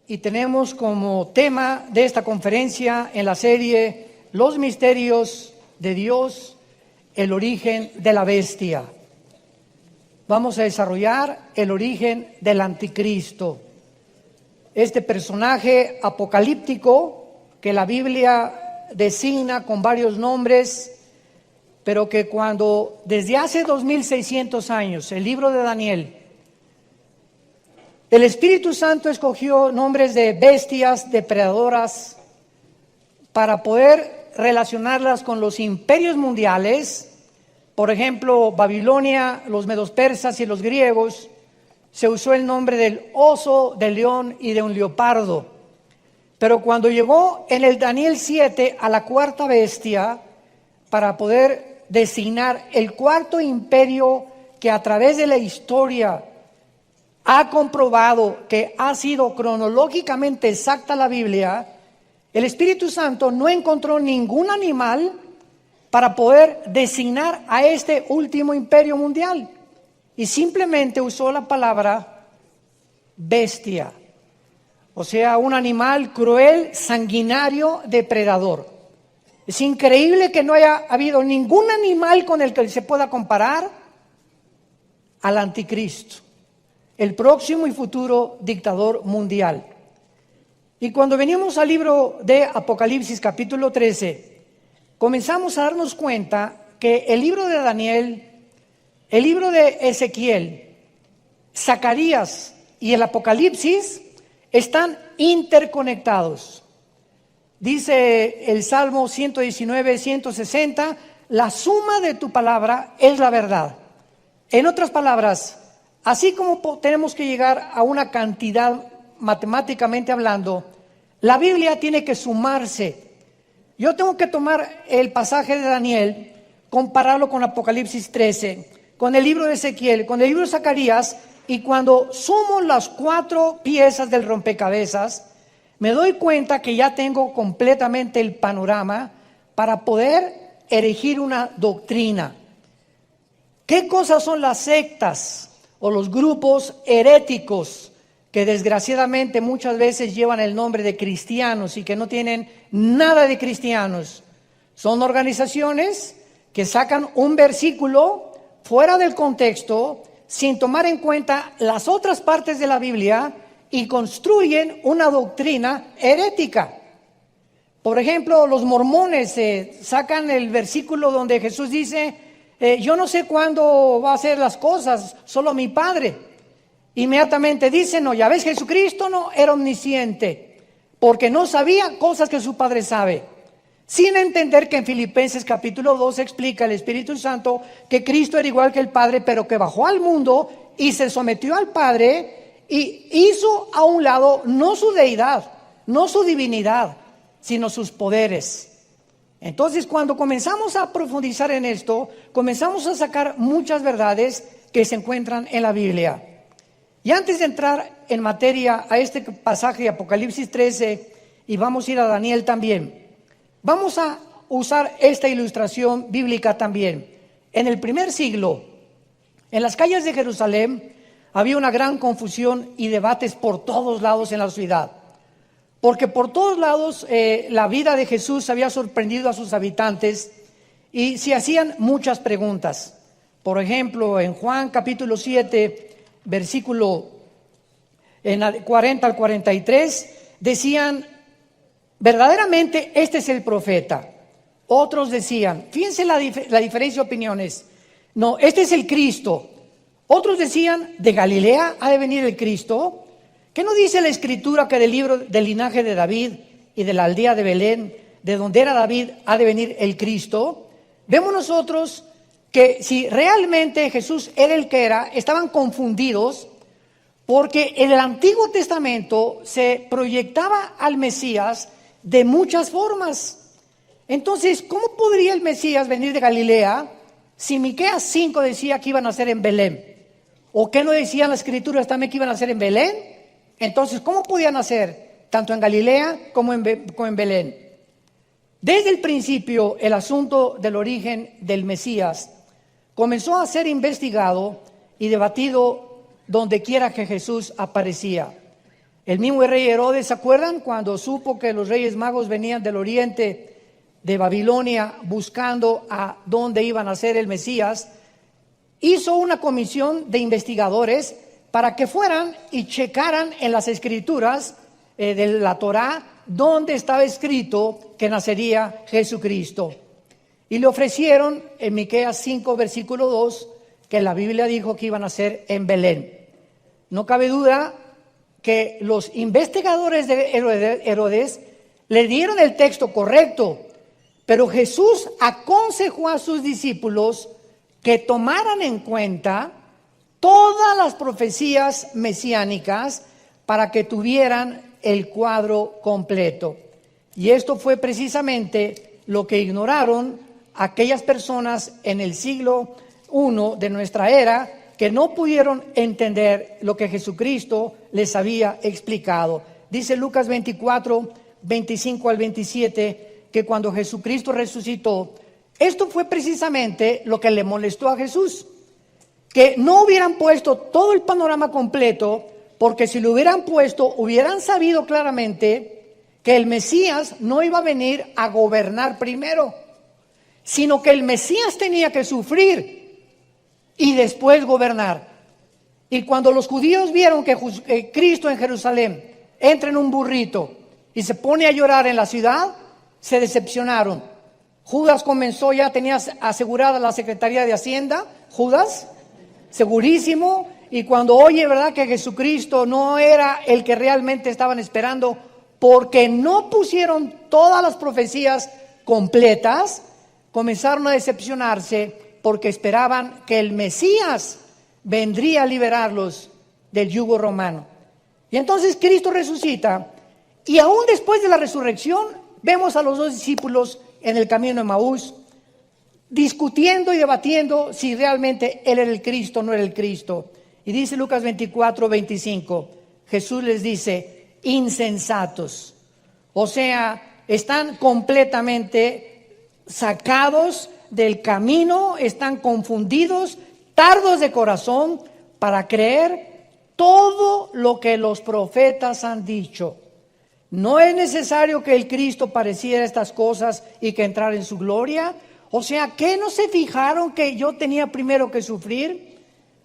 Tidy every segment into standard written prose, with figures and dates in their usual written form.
y tenemos como tema de esta conferencia en la serie Los misterios de Dios, el origen de la bestia. Vamos a desarrollar el origen del anticristo, este personaje apocalíptico que la Biblia designa con varios nombres, pero que cuando desde hace 2600 años, el libro de Daniel, el Espíritu Santo escogió nombres de bestias depredadoras para poder relacionarlas con los imperios mundiales. Por ejemplo, Babilonia, los medos persas y los griegos, se usó el nombre del oso, del león y de un leopardo. Pero cuando llegó en el Daniel 7 a la cuarta bestia, para poder designar el cuarto imperio que a través de la historia ha comprobado que ha sido cronológicamente exacta la Biblia, el Espíritu Santo no encontró ningún animal para poder designar a este último imperio mundial y simplemente usó la palabra bestia, o sea, un animal cruel, sanguinario, depredador. Es increíble que no haya habido ningún animal con el que se pueda comparar al anticristo, el próximo y futuro dictador mundial. Y cuando venimos al libro de Apocalipsis capítulo 13, comenzamos a darnos cuenta que el libro de Daniel, el libro de Ezequiel, Zacarías y el Apocalipsis están interconectados. Dice el Salmo 119, 160, la suma de tu palabra es la verdad. En otras palabras, así como tenemos que llegar a una cantidad matemáticamente hablando, la Biblia tiene que sumarse. Yo tengo que tomar el pasaje de Daniel, compararlo con Apocalipsis 13, con el libro de Ezequiel, con el libro de Zacarías, y cuando sumo las 4 piezas del rompecabezas, me doy cuenta que ya tengo completamente el panorama para poder erigir una doctrina. ¿Qué cosas son las sectas o los grupos heréticos que desgraciadamente muchas veces llevan el nombre de cristianos y que no tienen nada de cristianos? Son organizaciones que sacan un versículo fuera del contexto sin tomar en cuenta las otras partes de la Biblia y construyen una doctrina herética. Por ejemplo, los mormones sacan el versículo donde Jesús dice, yo no sé cuándo va a hacer las cosas, solo mi Padre. Inmediatamente dicen, no, ya ves, Jesucristo no era omnisciente, porque no sabía cosas que su Padre sabe. Sin entender que en Filipenses capítulo 2 explica el Espíritu Santo que Cristo era igual que el Padre, pero que bajó al mundo y se sometió al Padre y hizo a un lado no su deidad, no su divinidad, sino sus poderes. Entonces, cuando comenzamos a profundizar en esto, comenzamos a sacar muchas verdades que se encuentran en la Biblia. Y antes de entrar en materia a este pasaje de Apocalipsis 13, y vamos a ir a Daniel también, vamos a usar esta ilustración bíblica también. En el primer siglo, en las calles de Jerusalén, había una gran confusión y debates por todos lados en la ciudad. Porque por todos lados la vida de Jesús había sorprendido a sus habitantes y se hacían muchas preguntas. Por ejemplo, en Juan capítulo 7, versículo 40 al 43, decían, verdaderamente este es el profeta. Otros decían, fíjense la diferencia de opiniones, no, este es el Cristo. Otros decían, ¿de Galilea ha de venir el Cristo? ¿Qué no dice la Escritura que del libro del linaje de David y de la aldea de Belén, de donde era David, ha de venir el Cristo? Vemos nosotros que si realmente Jesús era el que era, estaban confundidos porque en el Antiguo Testamento se proyectaba al Mesías de muchas formas. Entonces, ¿cómo podría el Mesías venir de Galilea si Miqueas 5 decía que iban a nacer en Belén? ¿O qué no decían las Escrituras también que iban a nacer en Belén? Entonces, ¿cómo podían nacer tanto en Galilea como en Belén? Desde el principio, el asunto del origen del Mesías comenzó a ser investigado y debatido donde quiera que Jesús aparecía. El mismo rey Herodes, ¿se acuerdan? Cuando supo que los reyes magos venían del oriente de Babilonia buscando a dónde iban a ser el Mesías, hizo una comisión de investigadores para que fueran y checaran en las escrituras de la Torá dónde estaba escrito que nacería Jesucristo. Y le ofrecieron en Miqueas 5, versículo 2, que la Biblia dijo que iban a nacer en Belén. No cabe duda que los investigadores de Herodes le dieron el texto correcto, pero Jesús aconsejó a sus discípulos que tomaran en cuenta todas las profecías mesiánicas para que tuvieran el cuadro completo. Y esto fue precisamente lo que ignoraron aquellas personas en el siglo I de nuestra era, que no pudieron entender lo que Jesucristo les había explicado. Dice Lucas 24, 25 al 27, que cuando Jesucristo resucitó, esto fue precisamente lo que le molestó a Jesús, que no hubieran puesto todo el panorama completo, porque si lo hubieran puesto, hubieran sabido claramente que el Mesías no iba a venir a gobernar primero, sino que el Mesías tenía que sufrir y después gobernar. Y cuando los judíos vieron que Cristo en Jerusalén entra en un burrito y se pone a llorar en la ciudad, se decepcionaron. Judas comenzó, ya tenía asegurada la Secretaría de Hacienda, Judas, segurísimo, y cuando oye, ¿verdad?, que Jesucristo no era el que realmente estaban esperando, porque no pusieron todas las profecías completas, comenzaron a decepcionarse, porque esperaban que el Mesías vendría a liberarlos del yugo romano. Y entonces Cristo resucita, y aún después de la resurrección vemos a los dos discípulos en el camino de Emaús discutiendo y debatiendo si realmente Él era el Cristo o no era el Cristo. Y dice Lucas 24, 25, Jesús les dice: insensatos. O sea, están completamente sacados del camino, están confundidos, tardos de corazón para creer todo lo que los profetas han dicho. No es necesario que el Cristo padeciera estas cosas y que entrara en su gloria. O sea, ¿qué no se fijaron que yo tenía primero que sufrir?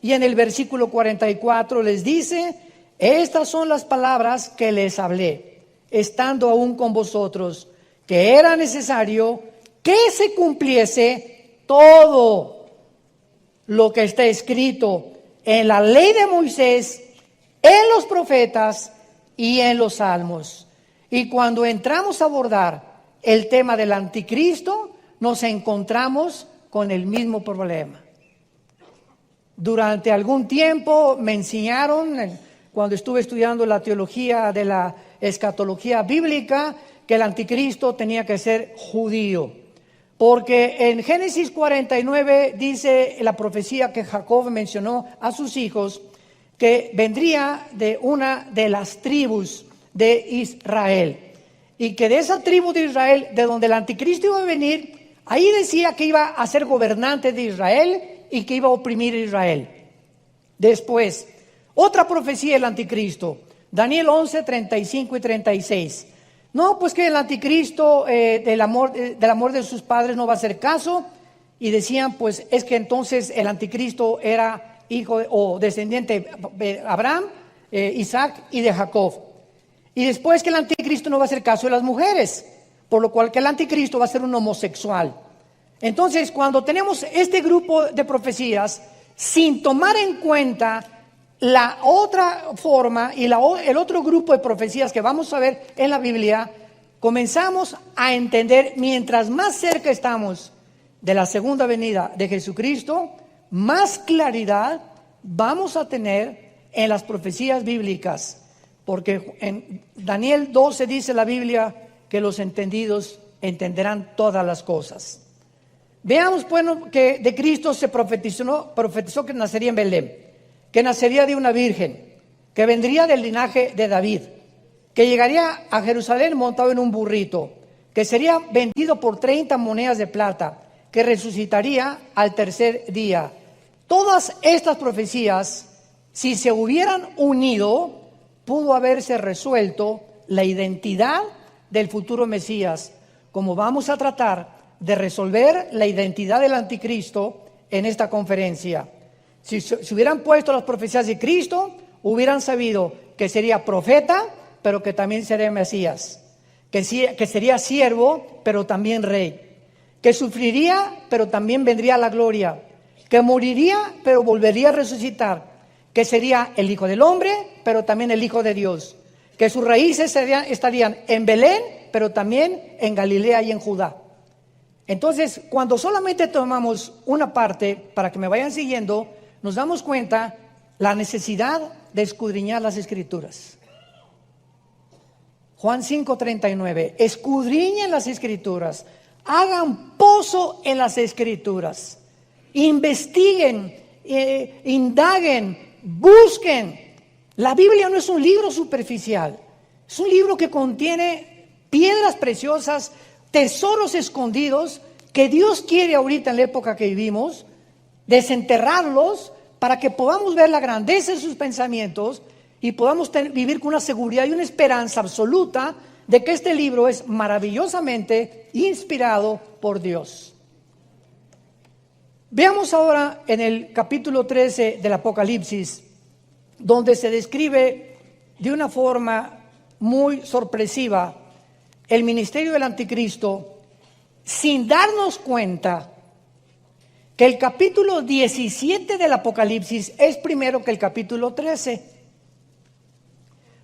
Y en el versículo 44 les dice: estas son las palabras que les hablé, estando aún con vosotros, que era necesario que se cumpliese todo lo que está escrito en la ley de Moisés, en los profetas y en los salmos. Y cuando entramos a abordar el tema del anticristo, nos encontramos con el mismo problema. Durante algún tiempo me enseñaron, cuando estuve estudiando la teología de la escatología bíblica, que el anticristo tenía que ser judío. Porque en Génesis 49 dice la profecía que Jacob mencionó a sus hijos, que vendría de una de las tribus de Israel. Y que de esa tribu de Israel, de donde el anticristo iba a venir, ahí decía que iba a ser gobernante de Israel y que iba a oprimir a Israel. Después, otra profecía del anticristo, Daniel 11, 35 y 36. No, pues que el anticristo del amor de sus padres no va a hacer caso. Y decían, pues es que entonces el anticristo era hijo o descendiente de Abraham, Isaac y de Jacob. Y después que el anticristo no va a hacer caso de las mujeres, por lo cual que el anticristo va a ser un homosexual. Entonces, cuando tenemos este grupo de profecías, sin tomar en cuenta la otra forma y el otro grupo de profecías que vamos a ver en la Biblia, comenzamos a entender, mientras más cerca estamos de la segunda venida de Jesucristo, más claridad vamos a tener en las profecías bíblicas. Porque en Daniel 12 dice la Biblia que los entendidos entenderán todas las cosas. Veamos, bueno, que de Cristo se profetizó que nacería en Belén, que nacería de una virgen, que vendría del linaje de David, que llegaría a Jerusalén montado en un burrito, que sería vendido por 30 monedas de plata, que resucitaría al tercer día. Todas estas profecías, si se hubieran unido, pudo haberse resuelto la identidad del futuro Mesías, como vamos a tratar de resolver la identidad del anticristo en esta conferencia. Si hubieran puesto las profecías de Cristo, hubieran sabido que sería profeta, pero que también sería Mesías, que sería siervo, pero también rey, que sufriría, pero también vendría a la gloria, que moriría, pero volvería a resucitar, que sería el Hijo del Hombre, pero también el Hijo de Dios, que sus raíces estarían en Belén, pero también en Galilea y en Judá. Entonces, cuando solamente tomamos una parte, para que me vayan siguiendo, nos damos cuenta la necesidad de escudriñar las Escrituras. Juan 5:39, escudriñen las Escrituras, hagan pozo en las Escrituras, investiguen, indaguen, busquen. La Biblia no es un libro superficial, es un libro que contiene piedras preciosas, tesoros escondidos que Dios quiere ahorita en la época que vivimos, desenterrarlos para que podamos ver la grandeza de sus pensamientos y podamos vivir con una seguridad y una esperanza absoluta de que este libro es maravillosamente inspirado por Dios. Veamos ahora en el capítulo 13 del Apocalipsis, donde se describe de una forma muy sorpresiva el ministerio del anticristo, sin darnos cuenta que el capítulo 17 del Apocalipsis es primero que el capítulo 13.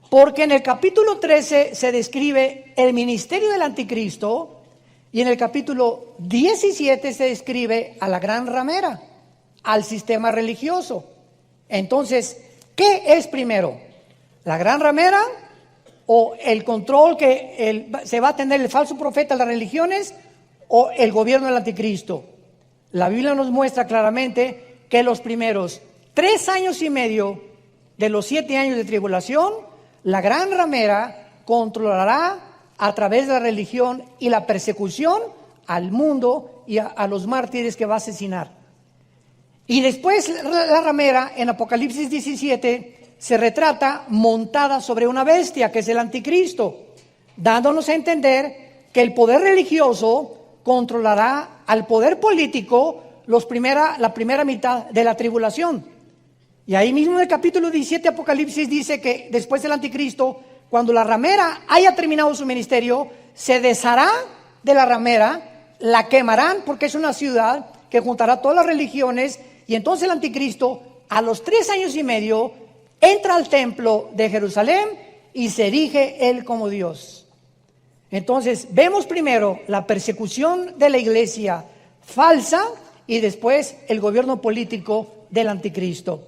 Porque en el capítulo 13 se describe el ministerio del anticristo y en el capítulo 17 se describe a la gran ramera, al sistema religioso. Entonces, ¿qué es primero? ¿La gran ramera o el control que se va a tener el falso profeta de las religiones o el gobierno del anticristo? La Biblia nos muestra claramente que los primeros 3 años y medio de los 7 años de tribulación, la gran ramera controlará a través de la religión y la persecución al mundo y a los mártires que va a asesinar. Y después la ramera en Apocalipsis 17 se retrata montada sobre una bestia que es el anticristo, dándonos a entender que el poder religioso controlará al poder político la primera mitad de la tribulación. Y ahí mismo en el capítulo 17 Apocalipsis dice que después del anticristo, cuando la ramera haya terminado su ministerio, se deshará de la ramera, la quemarán porque es una ciudad que juntará todas las religiones, y entonces el anticristo a los 3 años y medio entra al templo de Jerusalén y se erige él como Dios. Entonces vemos primero la persecución de la iglesia falsa y después el gobierno político del anticristo.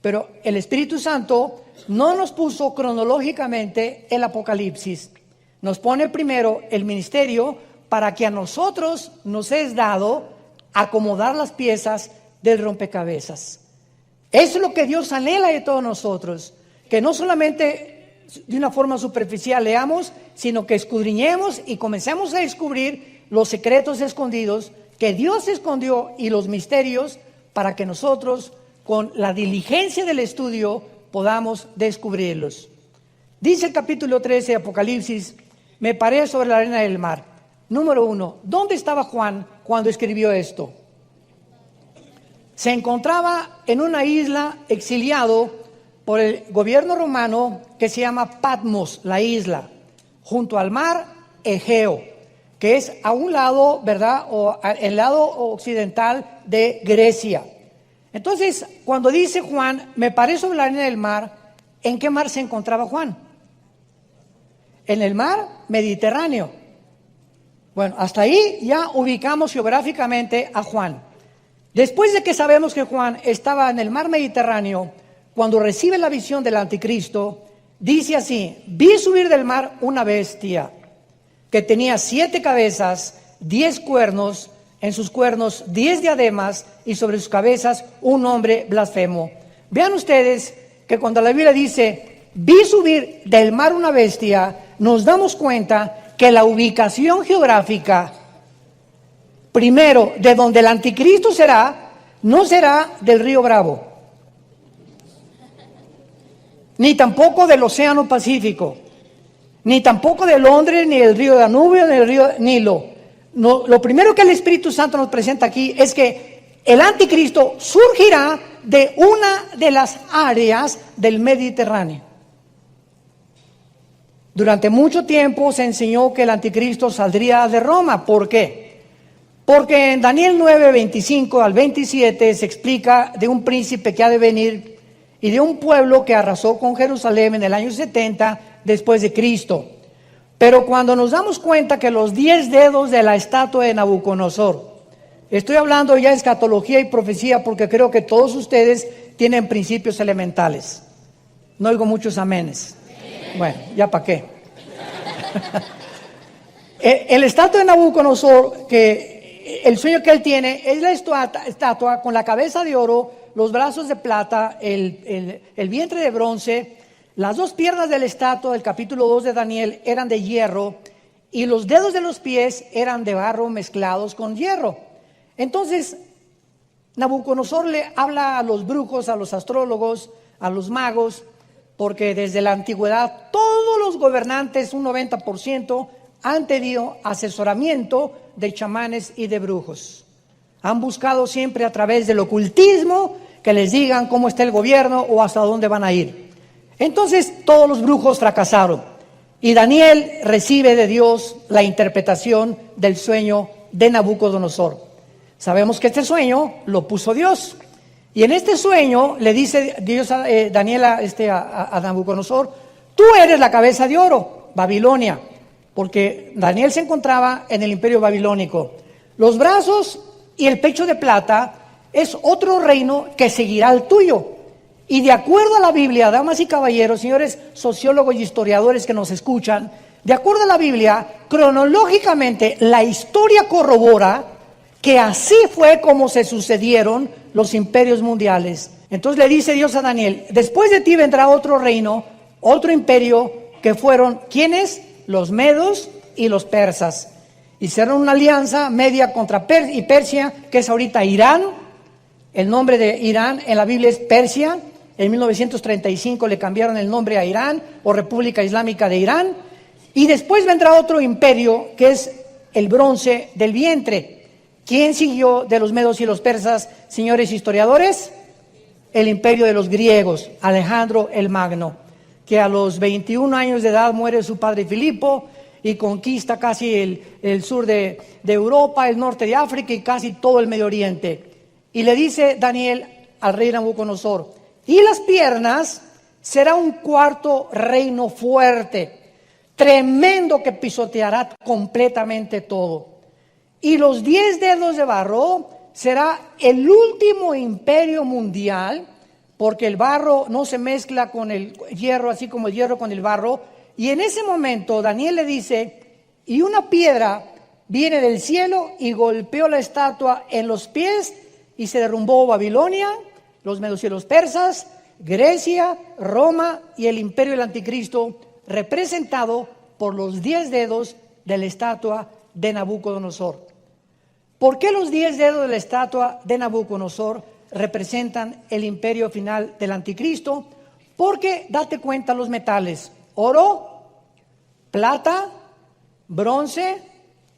Pero el Espíritu Santo no nos puso cronológicamente el Apocalipsis. Nos pone primero el ministerio para que a nosotros nos es dado acomodar las piezas del rompecabezas. Eso es lo que Dios anhela de todos nosotros, que no solamente de una forma superficial leamos, sino que escudriñemos y comencemos a descubrir los secretos escondidos que Dios escondió y los misterios para que nosotros, con la diligencia del estudio, podamos descubrirlos. Dice el capítulo 13 de Apocalipsis, me paré sobre la arena del mar. Número 1, ¿dónde estaba Juan cuando escribió esto? Se encontraba en una isla exiliado por el gobierno romano que se llama Patmos, la isla, junto al mar Egeo, que es a un lado, ¿verdad? O el lado occidental de Grecia. Entonces, cuando dice Juan, me paré sobre la arena del mar, ¿en qué mar se encontraba Juan? En el mar Mediterráneo. Bueno, hasta ahí ya ubicamos geográficamente a Juan. Después de que sabemos que Juan estaba en el mar Mediterráneo, cuando recibe la visión del anticristo, dice así, vi subir del mar una bestia que tenía 7 cabezas, 10 cuernos, en sus cuernos 10 diademas y sobre sus cabezas un nombre blasfemo. Vean ustedes que cuando la Biblia dice, vi subir del mar una bestia, nos damos cuenta que la ubicación geográfica, primero, de donde el anticristo será, no será del río Bravo. ni tampoco del Océano Pacífico, ni tampoco de Londres, ni del río Danubio, ni del río Nilo. No, lo primero que el Espíritu Santo nos presenta aquí es que el anticristo surgirá de una de las áreas del Mediterráneo. Durante mucho tiempo se enseñó que el anticristo saldría de Roma. ¿Por qué? Porque en Daniel 9, 25 al 27 se explica de un príncipe que ha de venir y de un pueblo que arrasó con Jerusalén en el año 70 después de Cristo. Pero cuando nos damos cuenta que los 10 dedos de la estatua de Nabucodonosor, estoy hablando ya de escatología y profecía porque creo que todos ustedes tienen principios elementales. No oigo muchos amenes. Bueno, ya para qué. El estatua de Nabucodonosor, que el sueño que él tiene es la estatua con la cabeza de oro, los brazos de plata, el vientre de bronce, las dos piernas de la estatua del capítulo 2 de Daniel eran de hierro y los dedos de los pies eran de barro mezclados con hierro. Entonces, Nabucodonosor le habla a los brujos, a los astrólogos, a los magos, porque desde la antigüedad todos los gobernantes, un 90%, han tenido asesoramiento de chamanes y de brujos. Han buscado siempre a través del ocultismo que les digan cómo está el gobierno o hasta dónde van a ir. Entonces todos los brujos fracasaron y Daniel recibe de Dios la interpretación del sueño de Nabucodonosor. Sabemos que este sueño lo puso Dios. Y en este sueño le dice Dios Daniel a Nabucodonosor: tú eres la cabeza de oro, Babilonia, porque Daniel se encontraba en el imperio babilónico. Los brazos y el pecho de plata es otro reino que seguirá al tuyo. Y de acuerdo a la Biblia, damas y caballeros, señores sociólogos y historiadores que nos escuchan, de acuerdo a la Biblia, cronológicamente la historia corrobora que así fue como se sucedieron los imperios mundiales. Entonces le dice Dios a Daniel: después de ti vendrá otro reino, otro imperio, que fueron, ¿quiénes? Los medos y los persas. Hicieron una alianza media contra Persia, que es ahorita Irán. El nombre de Irán en la Biblia es Persia. En 1935 le cambiaron el nombre a Irán, o República Islámica de Irán. Y después vendrá otro imperio, que es el bronce del vientre. ¿Quién siguió de los medos y los persas, señores historiadores? El imperio de los griegos, Alejandro el Magno, que a los 21 años de edad muere su padre Filipo y conquista casi el sur de Europa, el norte de África y casi todo el Medio Oriente. Y le dice Daniel al rey Nabucodonosor: y las piernas será un cuarto reino fuerte, tremendo, que pisoteará completamente todo. Y los 10 dedos de barro será el último imperio mundial, porque el barro no se mezcla con el hierro, así como el hierro con el barro. Y en ese momento Daniel le dice: y una piedra viene del cielo y golpeó la estatua en los pies y se derrumbó Babilonia, los medos y los persas, Grecia, Roma y el imperio del anticristo, representado por los 10 dedos de la estatua de Nabucodonosor. ¿Por qué los 10 dedos de la estatua de Nabucodonosor representan el imperio final del anticristo? Porque date cuenta los metales: oro, plata, bronce,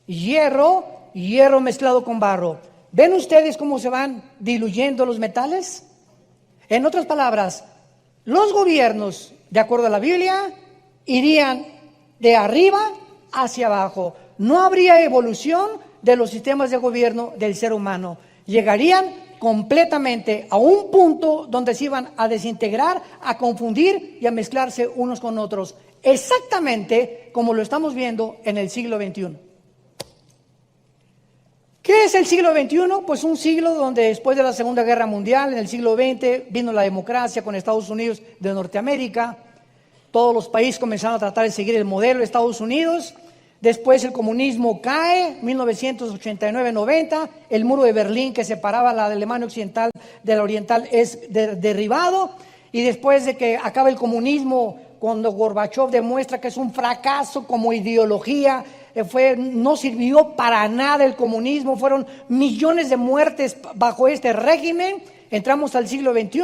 hierro mezclado con barro. ¿Ven ustedes cómo se van diluyendo los metales? En otras palabras, los gobiernos, de acuerdo a la Biblia, irían de arriba hacia abajo. No habría evolución de los sistemas de gobierno del ser humano. Llegarían completamente a un punto donde se iban a desintegrar, a confundir y a mezclarse unos con otros, exactamente como lo estamos viendo en el siglo XXI. ¿Qué es el siglo XXI? Pues un siglo donde después de la Segunda Guerra Mundial, en el siglo XX, vino la democracia con Estados Unidos de Norteamérica. Todos los países comenzaron a tratar de seguir el modelo de Estados Unidos. Después el comunismo cae, 1989-90, el muro de Berlín que separaba la Alemania occidental de la oriental es derribado, y después de que acaba el comunismo, cuando Gorbachev demuestra que es un fracaso como ideología, no sirvió para nada el comunismo, fueron millones de muertes bajo este régimen. Entramos al siglo XXI,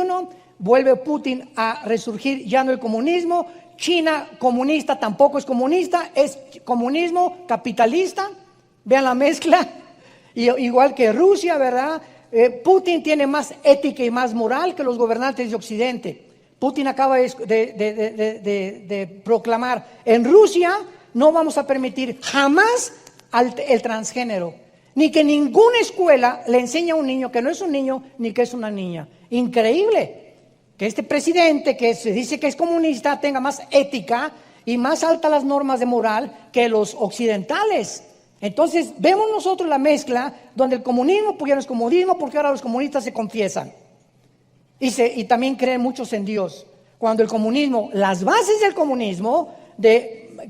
vuelve Putin a resurgir ya no el comunismo. China comunista tampoco es comunista, es comunismo capitalista. Vean la mezcla. Igual que Rusia, ¿verdad? Putin tiene más ética y más moral que los gobernantes de Occidente. Putin acaba de proclamar: en Rusia no vamos a permitir jamás el transgénero, ni que ninguna escuela le enseñe a un niño que no es un niño ni que es una niña. Increíble que este presidente, que se dice que es comunista, tenga más ética y más altas las normas de moral que los occidentales. Entonces vemos nosotros la mezcla donde el comunismo, pues ya no es comunismo, porque ahora los comunistas se confiesan y también creen muchos en Dios. Cuando el comunismo, las bases del comunismo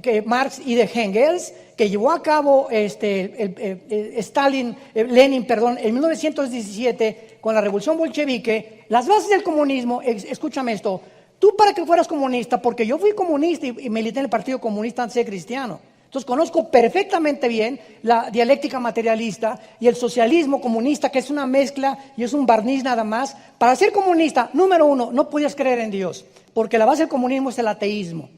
que Marx y de Engels, que llevó a cabo Lenin, en 1917 con la revolución bolchevique, las bases del comunismo, escúchame esto: tú, para que fueras comunista, porque yo fui comunista y milité en el Partido Comunista antes de ser cristiano, entonces conozco perfectamente bien la dialéctica materialista y el socialismo comunista, que es una mezcla y es un barniz nada más. Para ser comunista, número uno, no podías creer en Dios, porque la base del comunismo es el ateísmo.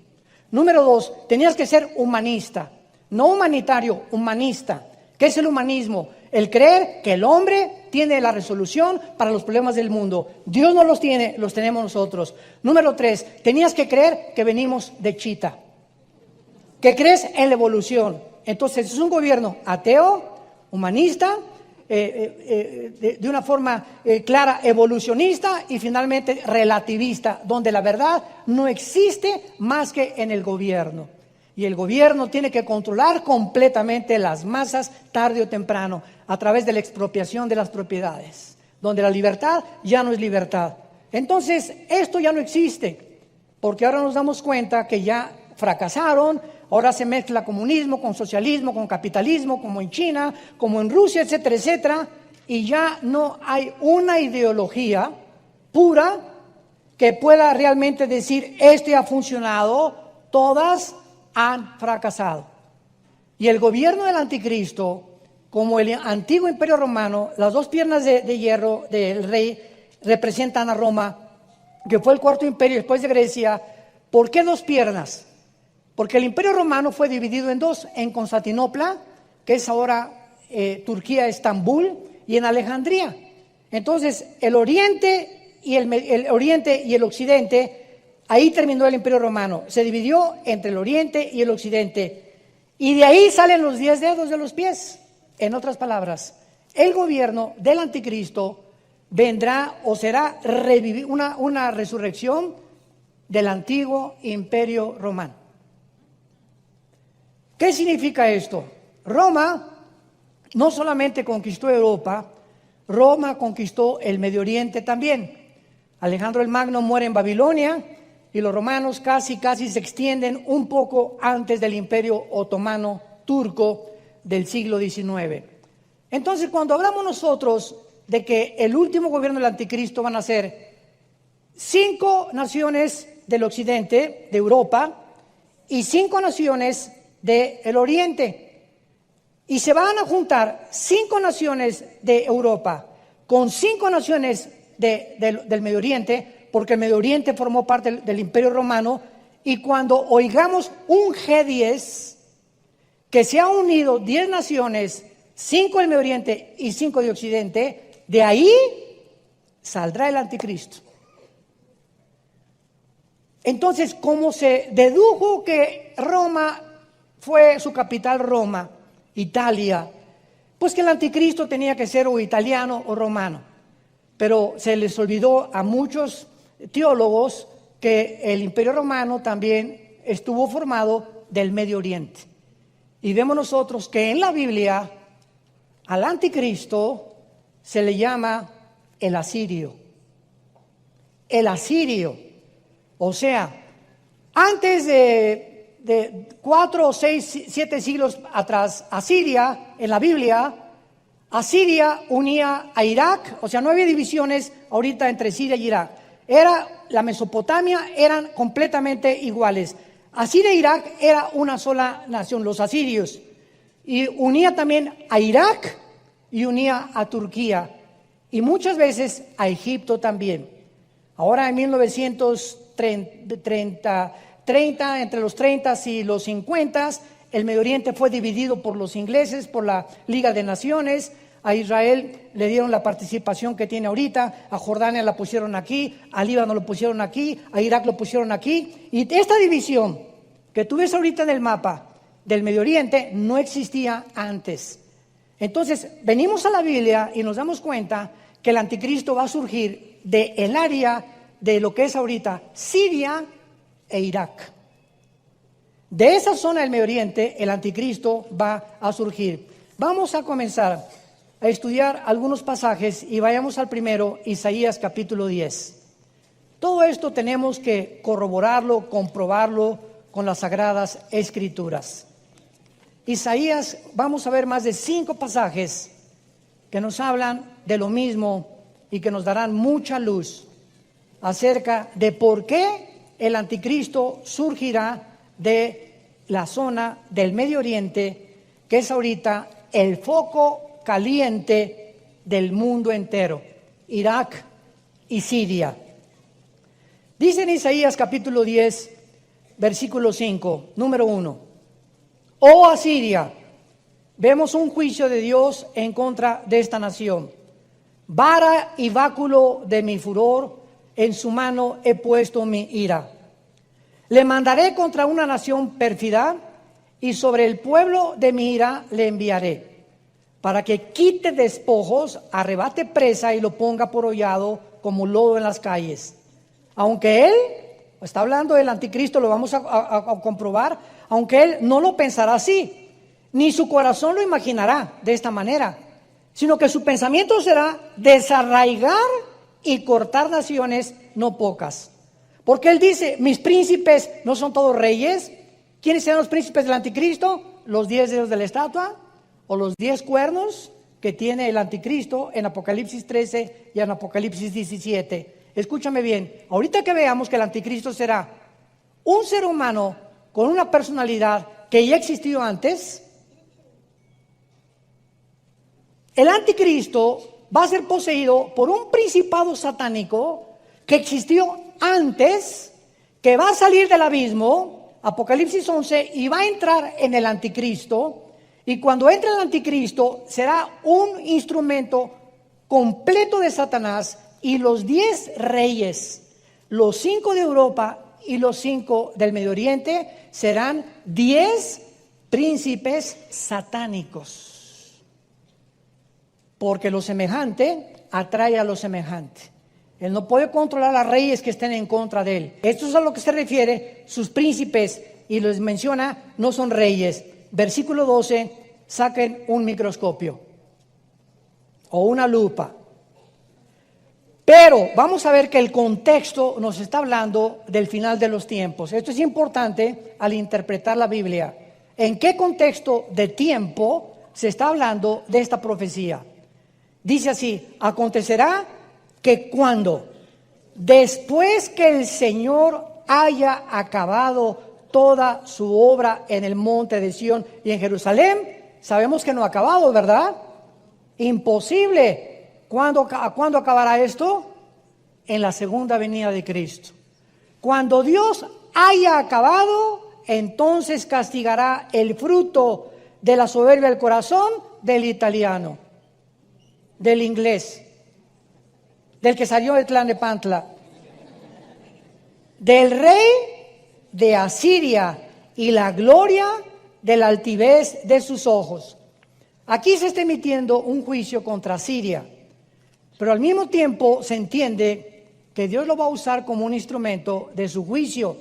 Número dos, tenías que ser humanista, no humanitario, humanista. ¿Qué es el humanismo? El creer que el hombre tiene la resolución para los problemas del mundo. Dios no los tiene, los tenemos nosotros. Número tres, tenías que creer que venimos de Chita, que crees en la evolución. Entonces es un gobierno ateo, humanista, de una forma clara, evolucionista y finalmente relativista, donde la verdad no existe más que en el gobierno. Y el gobierno tiene que controlar completamente las masas tarde o temprano a través de la expropiación de las propiedades, donde la libertad ya no es libertad. Entonces esto ya no existe, porque ahora nos damos cuenta que ya fracasaron. Ahora se mezcla comunismo con socialismo, con capitalismo, como en China, como en Rusia, etcétera, etcétera. Y ya no hay una ideología pura que pueda realmente decir: este ha funcionado. Todas han fracasado. Y el gobierno del anticristo, como el antiguo imperio romano, las dos piernas de hierro del rey representan a Roma, que fue el cuarto imperio después de Grecia. ¿Por qué dos piernas? Porque el imperio romano fue dividido en dos: en Constantinopla, que es ahora Turquía, Estambul, y en Alejandría. Entonces el oriente y el occidente, ahí terminó el imperio romano. Se dividió entre el oriente y el occidente, y de ahí salen los 10 dedos de los pies. En otras palabras, el gobierno del anticristo vendrá, o será una resurrección del antiguo imperio romano. ¿Qué significa esto? Roma no solamente conquistó Europa, Roma conquistó el Medio Oriente también. Alejandro el Magno muere en Babilonia y los romanos casi se extienden un poco antes del Imperio Otomano Turco del siglo XIX. Entonces, cuando hablamos nosotros de que el último gobierno del anticristo van a ser 5 naciones del occidente, de Europa, y 5 naciones del oriente, y se van a juntar 5 naciones de Europa con 5 naciones del Medio Oriente, porque el Medio Oriente formó parte del Imperio Romano. Y cuando oigamos un G10, que se ha unido 10 naciones, 5 del Medio Oriente y 5 de Occidente, de ahí saldrá el anticristo. Entonces, como se dedujo que Roma fue su capital, Roma, Italia, pues que el anticristo tenía que ser o italiano o romano. Pero se les olvidó a muchos teólogos que el imperio romano también estuvo formado del Medio Oriente. Y vemos nosotros que en la Biblia al anticristo se le llama el asirio. El asirio. O sea, antes de 4 o 6, 7 siglos atrás, Asiria, en la Biblia, Asiria unía a Irak. O sea, no había divisiones ahorita entre Siria y Irak. La Mesopotamia eran completamente iguales. Asiria e Irak era una sola nación, los asirios. Y unía también a Irak y unía a Turquía. Y muchas veces a Egipto también. Ahora en 1930, entre los 30 y los 50, el Medio Oriente fue dividido por los ingleses, por la Liga de Naciones. A Israel le dieron la participación que tiene ahorita, a Jordania la pusieron aquí, a Líbano lo pusieron aquí, a Irak lo pusieron aquí. Y esta división que tú ves ahorita en el mapa del Medio Oriente no existía antes. Entonces, venimos a la Biblia y nos damos cuenta que el anticristo va a surgir del área de lo que es ahorita Siria e Irak. De esa zona del Medio Oriente, el anticristo va a surgir. Vamos a comenzar a estudiar algunos pasajes y vayamos al primero, Isaías capítulo 10. Todo esto tenemos que corroborarlo, comprobarlo con las Sagradas Escrituras. Isaías, vamos a ver más de 5 pasajes que nos hablan de lo mismo y que nos darán mucha luz acerca de por qué el anticristo surgirá de la zona del Medio Oriente, que es ahorita el foco caliente del mundo entero, Irak y Siria. Dice en Isaías capítulo 10, versículo 5, número 1: Oh Asiria, vemos un juicio de Dios en contra de esta nación. Vara y báculo de mi furor, en su mano he puesto mi ira. Le mandaré contra una nación pérfida, y sobre el pueblo de mi ira le enviaré, para que quite despojos, arrebate presa y lo ponga por hollado como lodo en las calles. Aunque él, está hablando del anticristo, lo vamos a comprobar, aunque él no lo pensará así, ni su corazón lo imaginará de esta manera, sino que su pensamiento será desarraigar y cortar naciones no pocas. Porque él dice, mis príncipes no son todos reyes. ¿Quiénes serán los príncipes del anticristo? Los 10 dedos de la estatua o los 10 cuernos que tiene el anticristo en Apocalipsis 13 y en Apocalipsis 17. Escúchame bien, ahorita que veamos que el anticristo será un ser humano con una personalidad que ya existió antes, el anticristo va a ser poseído por un principado satánico que existió antes, que va a salir del abismo, Apocalipsis 11, y va a entrar en el anticristo. Y cuando entre el anticristo será un instrumento completo de Satanás, y los 10 reyes, los 5 de Europa y los 5 del Medio Oriente, serán 10 príncipes satánicos. Porque lo semejante atrae a lo semejante. Él no puede controlar a reyes que estén en contra de él. Esto es a lo que se refiere, sus príncipes, y les menciona, no son reyes. Versículo 12, saquen un microscopio o una lupa. Pero vamos a ver que el contexto nos está hablando del final de los tiempos. Esto es importante al interpretar la Biblia. ¿En qué contexto de tiempo se está hablando de esta profecía? Dice así: acontecerá que cuando, después que el Señor haya acabado toda su obra en el monte de Sión y en Jerusalén, sabemos que no ha acabado, ¿verdad? Imposible. ¿Cuándo acabará esto? En la segunda venida de Cristo. Cuando Dios haya acabado, entonces castigará el fruto de la soberbia del corazón del italiano, del inglés, del que salió del clan de Pantla, del rey de Asiria y la gloria de la altivez de sus ojos. Aquí se está emitiendo un juicio contra Siria, pero al mismo tiempo se entiende que Dios lo va a usar como un instrumento de su juicio.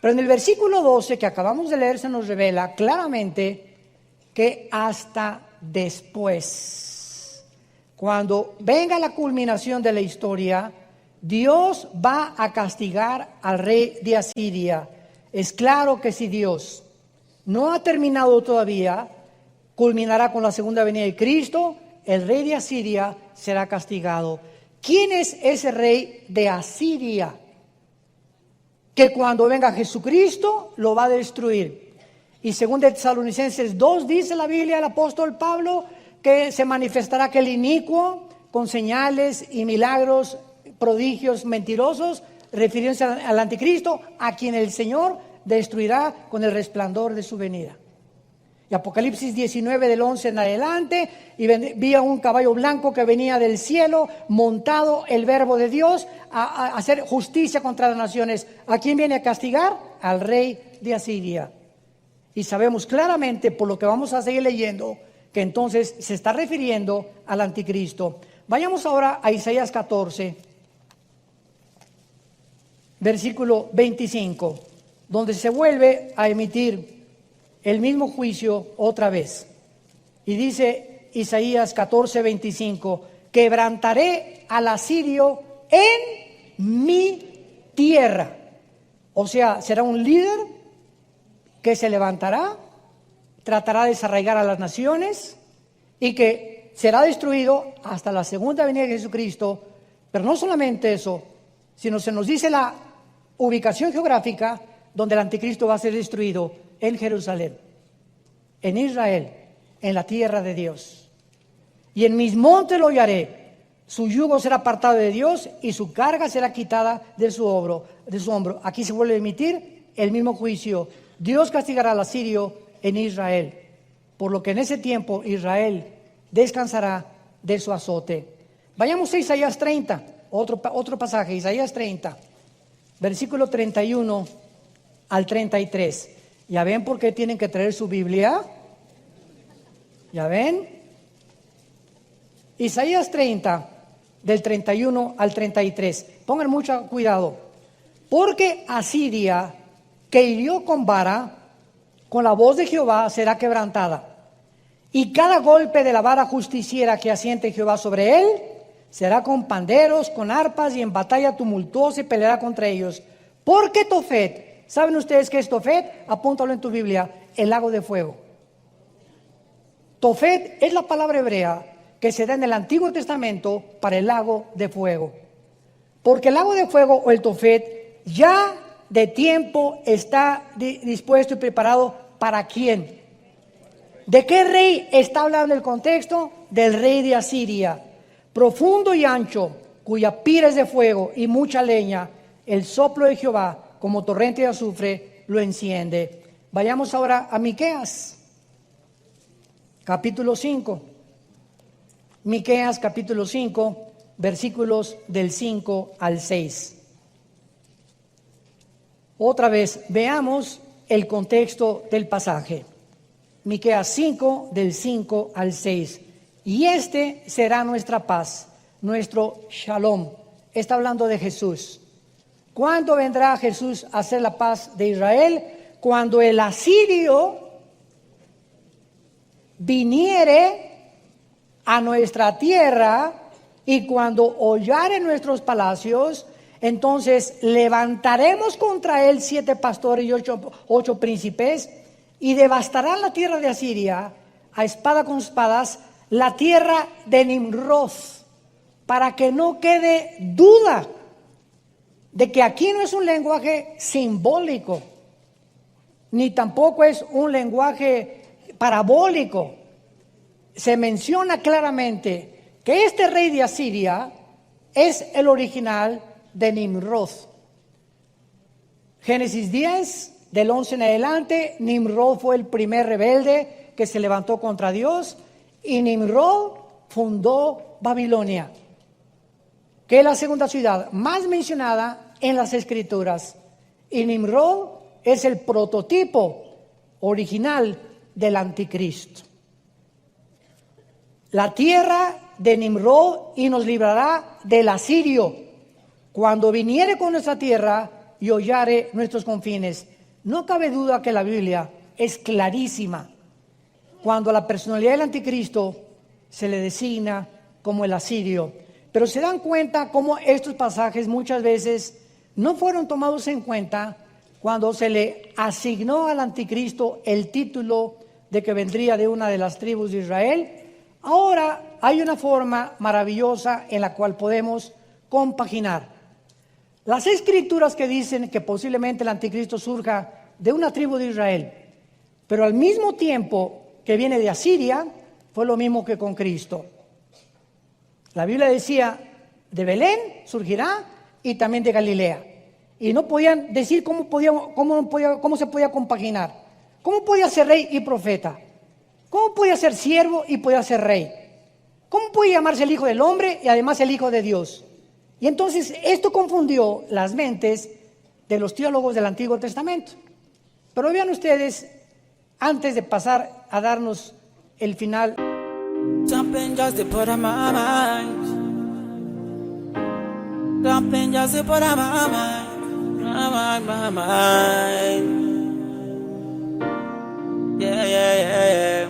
Pero en el versículo 12 que acabamos de leer se nos revela claramente que hasta después, cuando venga la culminación de la historia, Dios va a castigar al rey de Asiria. Es claro que si Dios no ha terminado todavía, culminará con la segunda venida de Cristo, el rey de Asiria será castigado. ¿Quién es ese rey de Asiria? Que cuando venga Jesucristo lo va a destruir. Y según de Tesalonicenses 2 dice la Biblia, el apóstol Pablo, que se manifestará aquel inicuo con señales y milagros prodigios mentirosos, refiriéndose al anticristo, a quien el Señor destruirá con el resplandor de su venida. Y Apocalipsis 19 del 11 en adelante, y vi a un caballo blanco que venía del cielo, montado el verbo de Dios, a hacer justicia contra las naciones. ¿A quién viene a castigar? Al rey de Asiria. Y sabemos claramente, por lo que vamos a seguir leyendo, que entonces se está refiriendo al anticristo. Vayamos ahora a Isaías 14, versículo 25, donde se vuelve a emitir el mismo juicio otra vez. Y dice Isaías 14, 25, quebrantaré al asirio en mi tierra. O sea, será un líder que se levantará, tratará de desarraigar a las naciones y que será destruido hasta la segunda venida de Jesucristo. Pero no solamente eso, sino se nos dice la ubicación geográfica donde el anticristo va a ser destruido: en Jerusalén, en Israel, en la tierra de Dios. Y en mis montes lo hallaré. Su yugo será apartado de Dios y su carga será quitada de su hombro. Aquí se vuelve a emitir el mismo juicio. Dios castigará al asirio en Israel, por lo que en ese tiempo Israel descansará de su azote. Vayamos a Isaías 30, otro pasaje, Isaías 30, versículo 31 al 33. ¿Ya ven por qué tienen que traer su Biblia? ¿Ya ven? Isaías 30, del 31 al 33. Pongan mucho cuidado. Porque Asiria, que hirió con vara, con la voz de Jehová será quebrantada. Y cada golpe de la vara justiciera que asiente Jehová sobre él, será con panderos, con arpas, y en batalla tumultuosa y peleará contra ellos. Porque Tofet, ¿saben ustedes qué es Tofet? Apúntalo en tu Biblia: el lago de fuego. Tofet es la palabra hebrea que se da en el Antiguo Testamento para el lago de fuego. Porque el lago de fuego, o el Tofet, ya de tiempo está dispuesto y preparado. ¿Para quién? ¿De qué rey está hablando el contexto? Del rey de Asiria. Profundo y ancho, cuya pira es de fuego y mucha leña, el soplo de Jehová como torrente de azufre lo enciende. Vayamos ahora a Miqueas, capítulo 5. Miqueas, capítulo 5, versículos del 5 al 6. Otra vez, veamos el contexto del pasaje. Miqueas 5, del 5 al 6. Y este será nuestra paz, nuestro shalom. Está hablando de Jesús. ¿Cuándo vendrá Jesús a hacer la paz de Israel? Cuando el asirio viniere a nuestra tierra, y cuando hollare nuestros palacios, entonces levantaremos contra él 7 pastores y 8 príncipes, y devastarán la tierra de Asiria a espada con espadas, la tierra de Nimrod, para que no quede duda de que aquí no es un lenguaje simbólico, ni tampoco es un lenguaje parabólico. Se menciona claramente que este rey de Asiria es el original de Nimrod. Génesis 10, del 11 en adelante, Nimrod fue el primer rebelde que se levantó contra Dios, y Nimrod fundó Babilonia, que es la segunda ciudad más mencionada en las Escrituras. Y Nimrod es el prototipo original del anticristo. La tierra de Nimrod, y nos librará del asirio, cuando viniere con nuestra tierra y hollare nuestros confines. No cabe duda que la Biblia es clarísima cuando a la personalidad del anticristo se le designa como el asirio. Pero se dan cuenta cómo estos pasajes muchas veces no fueron tomados en cuenta cuando se le asignó al anticristo el título de que vendría de una de las tribus de Israel. Ahora hay una forma maravillosa en la cual podemos compaginar las escrituras que dicen que posiblemente el anticristo surja de una tribu de Israel, pero al mismo tiempo que viene de Asiria. Fue lo mismo que con Cristo. La Biblia decía: de Belén surgirá y también de Galilea. Y no podían decir cómo se podía compaginar. ¿Cómo podía ser rey y profeta? ¿Cómo podía ser siervo y podía ser rey? ¿Cómo puede llamarse el Hijo del Hombre y además el Hijo de Dios? Y entonces esto confundió las mentes de los teólogos del Antiguo Testamento. Pero vean ustedes, antes de pasar a darnos el final. Something just to put on my mind. Something just to put on my mind. My mind. Yeah, yeah, yeah,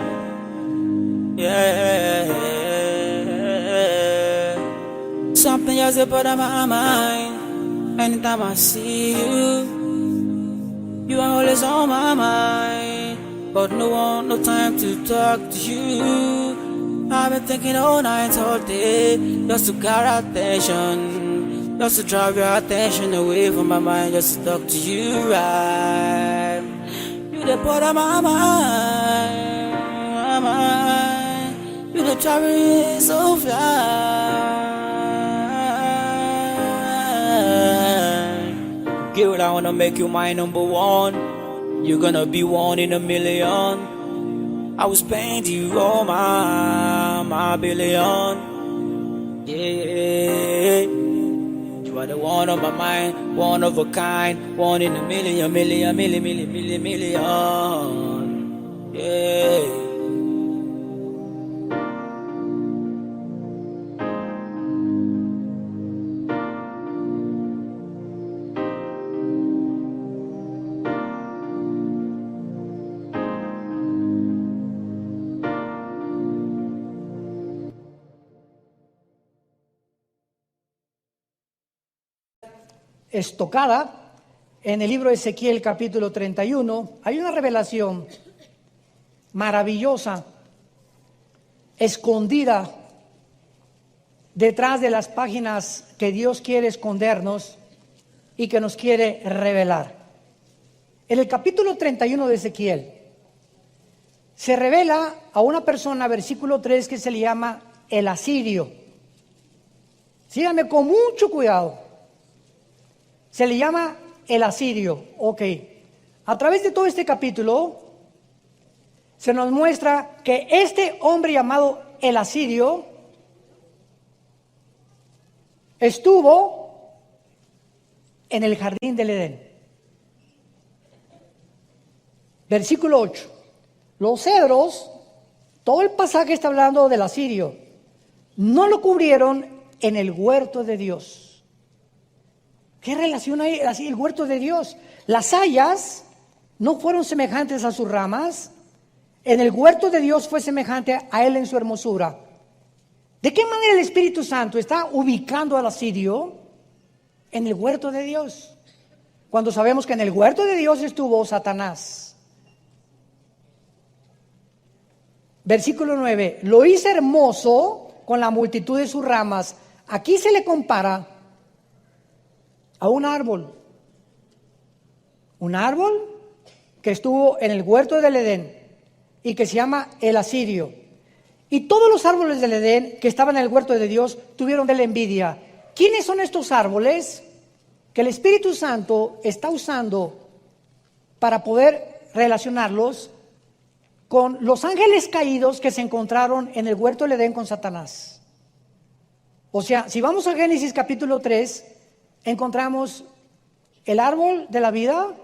yeah. Yeah. Something just to put on my mind. Anytime I see you, you are always on my mind. But no time to talk to you. I've been thinking all night, all day, just to get attention, just to drive your attention away from my mind, just to talk to you, right? You the part of my mind, you the traveling so fly. Girl, I wanna make you my number one. You're gonna be one in a million. I will spend you all my billion. Yeah, you are the one on my mind, one of a kind, one in a million. Yeah. Estocada en el libro de Ezequiel capítulo 31, hay una revelación maravillosa, escondida detrás de las páginas que Dios quiere escondernos y que nos quiere revelar. En el capítulo 31 de Ezequiel se revela a una persona, versículo 3, que se le llama el asirio. Síganme con mucho cuidado. Se le llama el asirio. Ok. A través de todo este capítulo se nos muestra que este hombre llamado el asirio estuvo en el jardín del Edén. Versículo 8. Los cedros, todo el pasaje está hablando del asirio, no lo cubrieron en el huerto de Dios. ¿Qué relación hay así el huerto de Dios? Las hayas no fueron semejantes a sus ramas. En el huerto de Dios fue semejante a él en su hermosura. ¿De qué manera el Espíritu Santo está ubicando al asirio en el huerto de Dios? Cuando sabemos que en el huerto de Dios estuvo Satanás. Versículo 9. Lo hice hermoso con la multitud de sus ramas. Aquí se le compara a un árbol que estuvo en el huerto del Edén y que se llama el asirio. Y todos los árboles del Edén que estaban en el huerto de Dios tuvieron de la envidia. ¿Quiénes son estos árboles que el Espíritu Santo está usando para poder relacionarlos con los ángeles caídos que se encontraron en el huerto del Edén con Satanás? O sea, si vamos a Génesis capítulo 3, encontramos el árbol de la vida,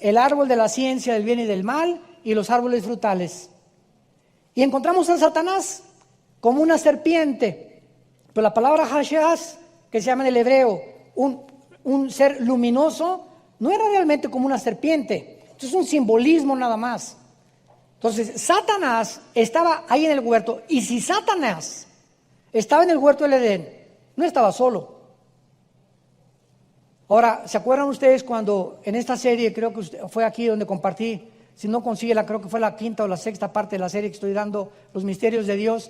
el árbol de la ciencia del bien y del mal y los árboles frutales. Y encontramos a Satanás como una serpiente. Pero la palabra Hashias, que se llama en el hebreo un ser luminoso, no era realmente como una serpiente. Esto es un simbolismo nada más. Entonces, Satanás estaba ahí en el huerto. Y si Satanás estaba en el huerto del Edén, no estaba solo. Ahora, ¿se acuerdan ustedes cuando en esta serie, creo que fue aquí donde compartí, si no consigue, creo que fue la quinta o la sexta parte de la serie que estoy dando, Los Misterios de Dios,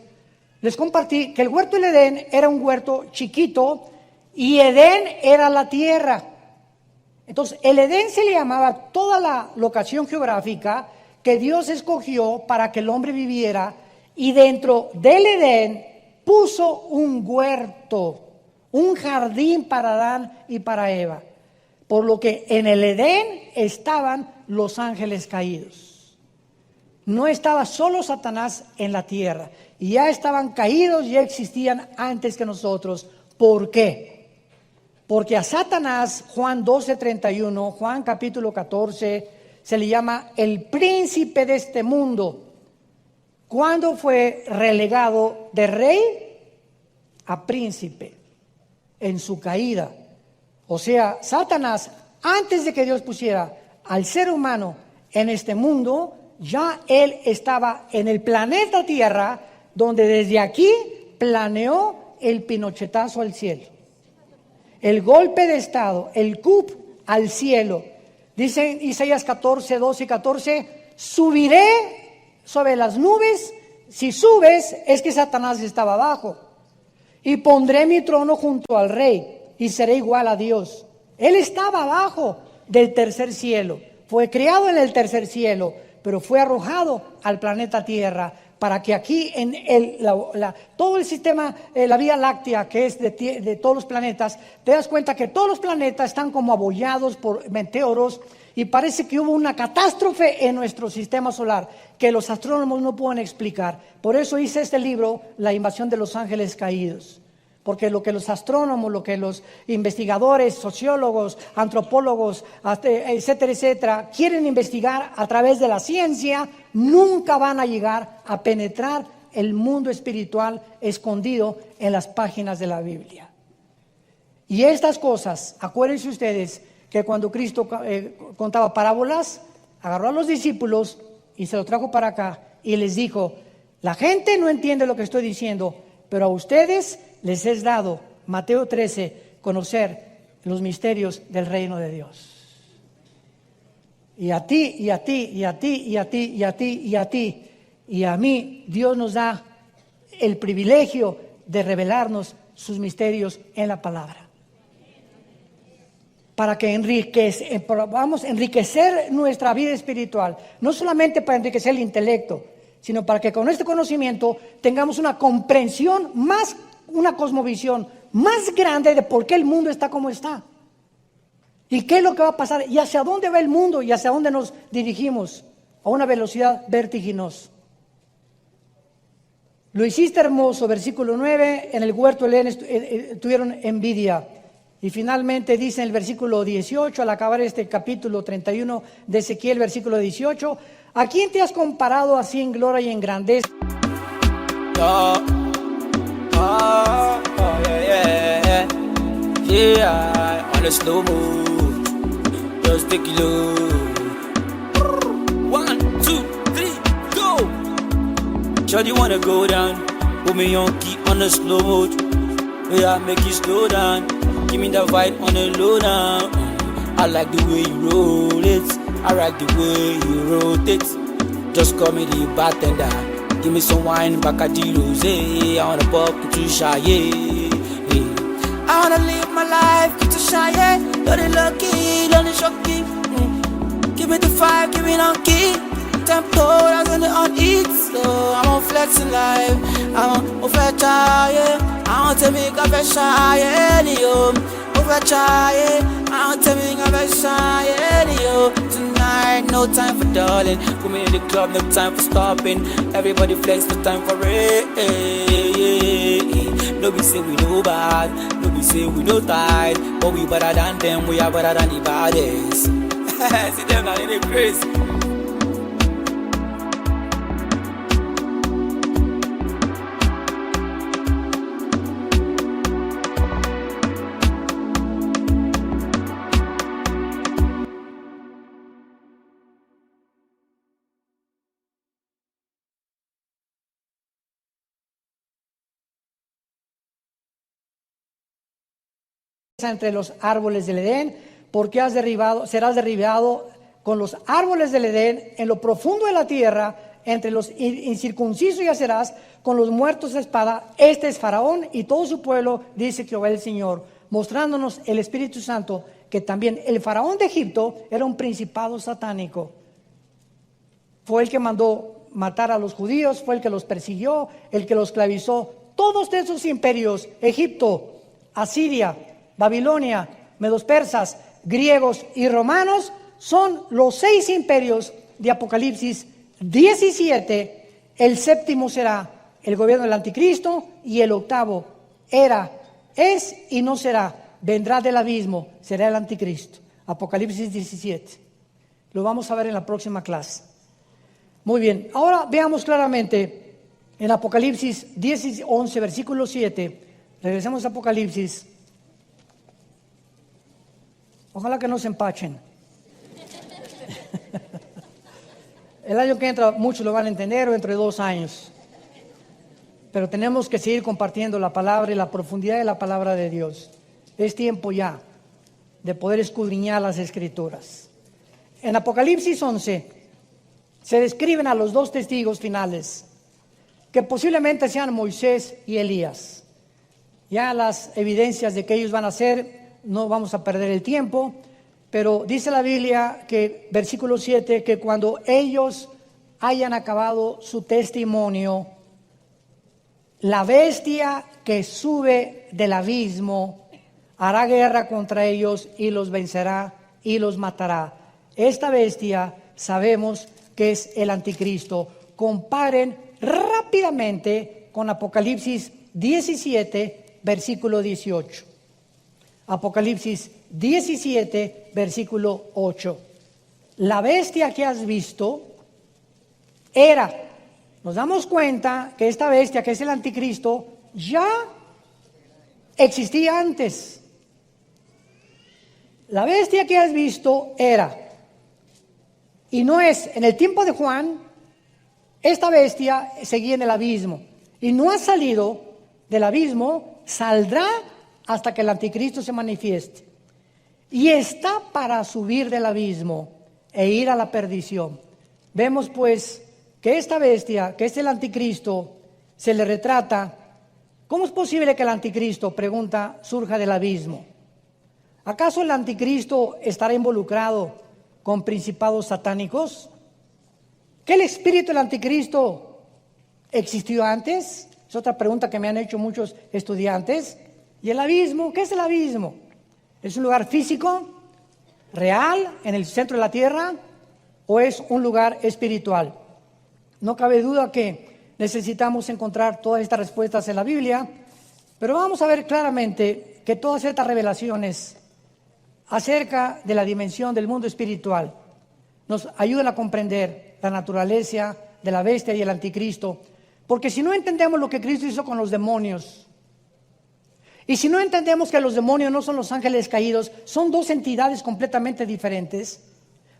les compartí que el huerto del Edén era un huerto chiquito y Edén era la tierra. Entonces, el Edén se le llamaba toda la locación geográfica que Dios escogió para que el hombre viviera, y dentro del Edén puso un huerto un jardín para Adán y para Eva, por lo que en el Edén estaban los ángeles caídos. No estaba solo Satanás en la tierra, y ya estaban caídos, ya existían antes que nosotros. ¿Por qué? Porque a Satanás, Juan 12:31, Juan capítulo 14, se le llama el príncipe de este mundo. ¿Cuándo fue relegado de rey a príncipe? En su caída. O sea, Satanás, antes de que Dios pusiera al ser humano en este mundo, ya él estaba en el planeta Tierra, donde desde aquí planeó el pinochetazo al cielo. El golpe de estado, el coup al cielo. Dice Isaías 14, 12 y 14, subiré sobre las nubes. Si subes, es que Satanás estaba abajo. Y pondré mi trono junto al rey y seré igual a Dios. Él estaba abajo del tercer cielo. Fue creado en el tercer cielo, pero fue arrojado al planeta Tierra para que aquí en todo el sistema, la Vía Láctea, que es de todos los planetas, te das cuenta que todos los planetas están como abollados por meteoros, y parece que hubo una catástrofe en nuestro sistema solar que los astrónomos no pueden explicar. Por eso hice este libro, La invasión de los ángeles caídos. Porque lo que los astrónomos, lo que los investigadores, sociólogos, antropólogos, etcétera, etcétera, quieren investigar a través de la ciencia, nunca van a llegar a penetrar el mundo espiritual escondido en las páginas de la Biblia. Y estas cosas, acuérdense ustedes que cuando Cristo contaba parábolas, agarró a los discípulos y se los trajo para acá y les dijo: la gente no entiende lo que estoy diciendo, pero a ustedes les es dado, Mateo 13, conocer los misterios del reino de Dios. Y a ti, y a ti, y a ti, y a ti, y a ti, y a ti, y a mí, Dios nos da el privilegio de revelarnos sus misterios en la palabra. Para que podamos enriquecer nuestra vida espiritual, no solamente para enriquecer el intelecto, sino para que con este conocimiento tengamos una comprensión más, una cosmovisión más grande de por qué el mundo está como está. ¿Y qué es lo que va a pasar? ¿Y hacia dónde va el mundo? ¿Y hacia dónde nos dirigimos? A una velocidad vertiginosa. Lo hiciste hermoso, versículo 9, en el huerto de Edén tuvieron envidia. Y finalmente dice en el versículo 18, al acabar este capítulo 31 de Ezequiel, versículo 18, ¿a quién te has comparado así en gloria y en grandeza? Yeah, on a slow move, just take it low. 1, 2, 3, go. Shawty wanna go down, put me on key on the slow mode. Yeah, make you slow down, give me the vibe on the low down. I like the way you roll it, I like the way you rotate. Just call me the bartender, give me some wine, Bacardi Rosé. I wanna pop to shy, yeah. I wanna live my life, get to shy, yeah. Don't it lucky, don't it shocky. Give me the fire, give me the key. Tempo, I'm gonna on it. So I'm on flexing life, I'm on fetch, yeah. I want to make a shy, yeah, yo. Over try, yeah. I want to make a shy, yeah, yo. Tonight, no time for darling. Put me in the club, no time for stopping. Everybody flex, no time for it. No be say we no bad, no be say we no tired, but we better than them, we are better than the baddest. See them now in the grace. Entre los árboles del Edén, porque serás derribado con los árboles del Edén en lo profundo de la tierra, entre los incircuncisos yacerás con los muertos de espada. Este es Faraón y todo su pueblo, dice Jehová el Señor, mostrándonos el Espíritu Santo, que también el Faraón de Egipto era un principado satánico. Fue el que mandó matar a los judíos, fue el que los persiguió, el que los esclavizó. Todos esos imperios, Egipto, Asiria, Babilonia, medos persas, griegos y romanos son los 6 imperios de Apocalipsis 17. El séptimo será el gobierno del anticristo y el octavo era, es y no será, vendrá del abismo, será el anticristo. Apocalipsis 17. Lo vamos a ver en la próxima clase. Muy bien, ahora veamos claramente en Apocalipsis 11, versículo 7. Regresemos a Apocalipsis. Ojalá que no se empachen. El año que entra muchos lo van a entender o dentro de 2 años. Pero tenemos que seguir compartiendo la palabra y la profundidad de la palabra de Dios. Es tiempo ya de poder escudriñar las Escrituras. En Apocalipsis 11 se describen a los 2 testigos finales, que posiblemente sean Moisés y Elías. Ya las evidencias de que ellos van a ser, no vamos a perder el tiempo, pero dice la Biblia que, versículo 7, que cuando ellos hayan acabado su testimonio, la bestia que sube del abismo hará guerra contra ellos y los vencerá y los matará. Esta bestia sabemos que es el anticristo. Comparen rápidamente con Apocalipsis 17, versículo 18. Apocalipsis 17, versículo 8. La bestia que has visto era, nos damos cuenta que esta bestia que es el anticristo ya existía antes. La bestia que has visto era, y no es, en el tiempo de Juan, esta bestia seguía en el abismo y no ha salido del abismo, saldrá hasta que el anticristo se manifieste. Y está para subir del abismo e ir a la perdición. Vemos pues que esta bestia, que es el anticristo, se le retrata. ¿Cómo es posible que el anticristo, pregunta, surja del abismo? ¿Acaso el anticristo estará involucrado con principados satánicos? ¿Que el espíritu del anticristo existió antes? Es otra pregunta que me han hecho muchos estudiantes. ¿Y el abismo? ¿Qué es el abismo? ¿Es un lugar físico, real, en el centro de la tierra, o es un lugar espiritual? No cabe duda que necesitamos encontrar todas estas respuestas en la Biblia, pero vamos a ver claramente que todas estas revelaciones acerca de la dimensión del mundo espiritual nos ayudan a comprender la naturaleza de la bestia y el anticristo, porque si no entendemos lo que Cristo hizo con los demonios, y si no entendemos que los demonios no son los ángeles caídos, son 2 entidades completamente diferentes.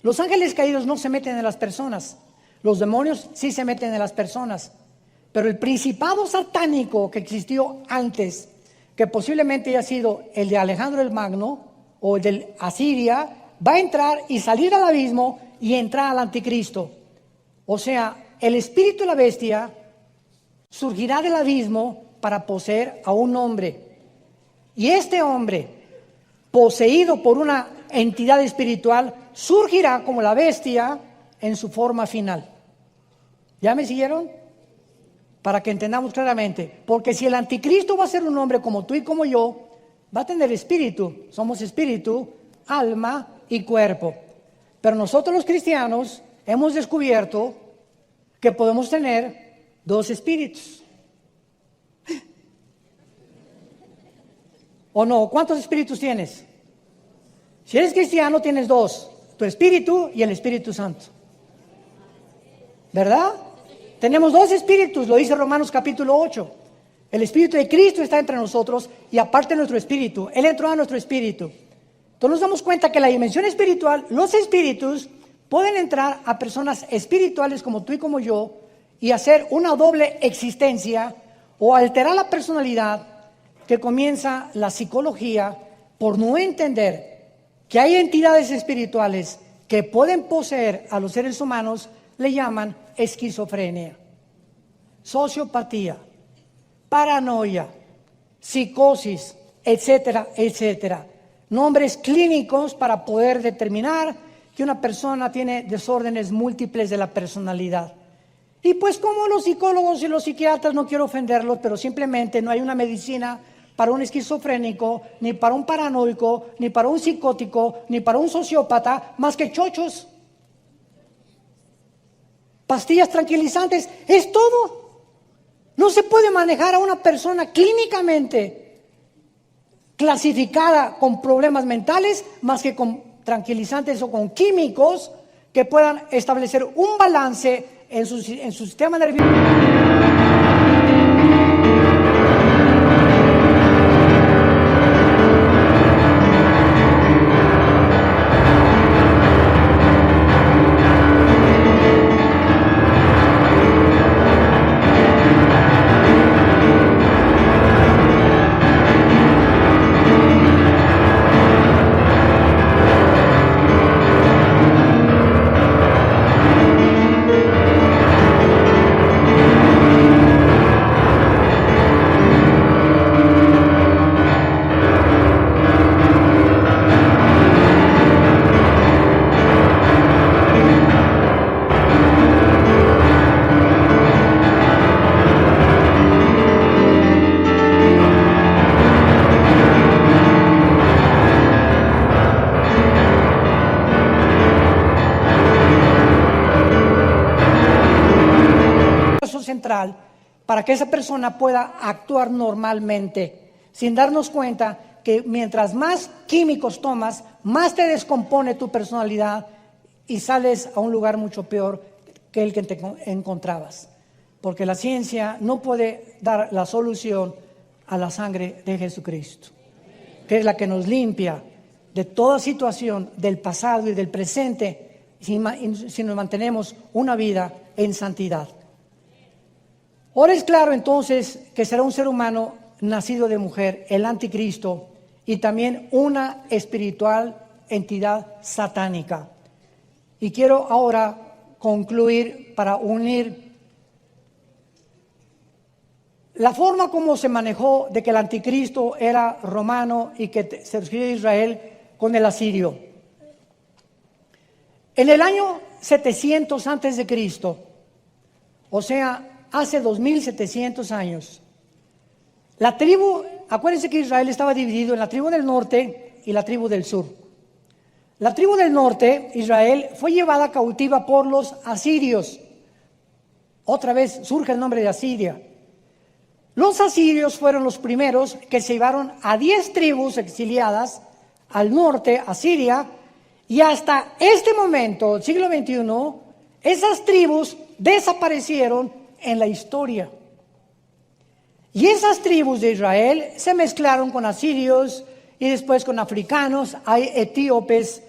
Los ángeles caídos no se meten en las personas, los demonios sí se meten en las personas, pero el principado satánico que existió antes, que posiblemente haya sido el de Alejandro el Magno o el de Asiria, va a entrar y salir al abismo y entrar al anticristo. O sea, el espíritu de la bestia surgirá del abismo para poseer a un hombre. Y este hombre, poseído por una entidad espiritual, surgirá como la bestia en su forma final. ¿Ya me siguieron? Para que entendamos claramente. Porque si el anticristo va a ser un hombre como tú y como yo, va a tener espíritu. Somos espíritu, alma y cuerpo. Pero nosotros los cristianos hemos descubierto que podemos tener 2 espíritus. ¿O no? ¿Cuántos espíritus tienes? Si eres cristiano tienes 2, tu espíritu y el Espíritu Santo. ¿Verdad? Tenemos 2 espíritus, lo dice Romanos capítulo 8. El Espíritu de Cristo está entre nosotros y aparte nuestro espíritu. Él entró a nuestro espíritu. Entonces nos damos cuenta que la dimensión espiritual, los espíritus pueden entrar a personas espirituales como tú y como yo y hacer una doble existencia o alterar la personalidad, que comienza la psicología por no entender que hay entidades espirituales que pueden poseer a los seres humanos. Le llaman esquizofrenia, sociopatía, paranoia, psicosis, etcétera, etcétera. Nombres clínicos para poder determinar que una persona tiene desórdenes múltiples de la personalidad. Y pues como los psicólogos y los psiquiatras, no quiero ofenderlos, pero simplemente no hay una medicina para un esquizofrénico, ni para un paranoico, ni para un psicótico, ni para un sociópata, más que chochos. Pastillas tranquilizantes, es todo. No se puede manejar a una persona clínicamente clasificada con problemas mentales más que con tranquilizantes o con químicos que puedan establecer un balance en su sistema nervioso. Central para que esa persona pueda actuar normalmente, sin darnos cuenta que mientras más químicos tomas, más te descompone tu personalidad y sales a un lugar mucho peor que el que te encontrabas. Porque la ciencia no puede dar la solución a la sangre de Jesucristo, que es la que nos limpia de toda situación del pasado y del presente si nos mantenemos una vida en santidad. Ahora es claro entonces que será un ser humano nacido de mujer, el anticristo, y también una espiritual entidad satánica. Y quiero ahora concluir para unir la forma como se manejó de que el anticristo era romano y que se refiere a Israel con el asirio. En el año 700 antes de Cristo, o sea, hace 2700 años, la tribu, acuérdense que Israel estaba dividido en la tribu del norte y la tribu del sur. La tribu del norte, Israel, fue llevada cautiva por los asirios. Otra vez surge el nombre de Asiria. Los asirios fueron los primeros que se llevaron a 10 tribus exiliadas al norte, a Siria, y hasta este momento, el siglo XXI, esas tribus desaparecieron en la historia. Y esas tribus de Israel se mezclaron con asirios y después con africanos. Hay etíopes